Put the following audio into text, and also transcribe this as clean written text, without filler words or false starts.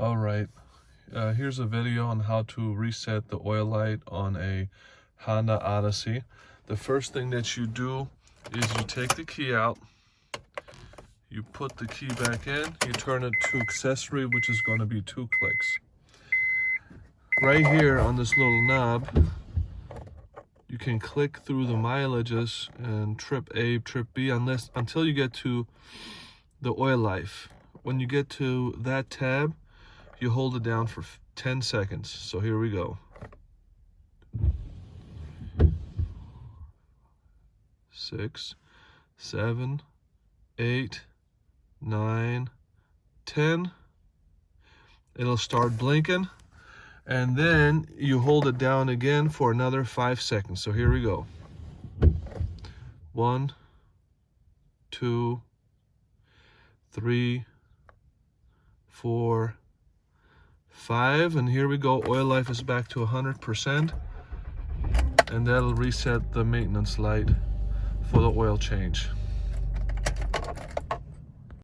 All right, here's a video on how to reset the oil light on a Honda Odyssey. The first thing that you do is you take the key out, you put the key back in, you turn it to accessory, which is going to be 2 clicks. Right here on this little knob, you can click through the mileages and trip A, trip B, until you get to the oil life. When you get to that tab, you hold it down for 10 seconds. So here we go. 6, 7, 8, 9, 10. It'll start blinking. And then you hold it down again for another 5 seconds. So here we go. 1, 2, 3, 4, 5, and here we go. Oil life is back to 100%, and that'll reset the maintenance light for the oil change.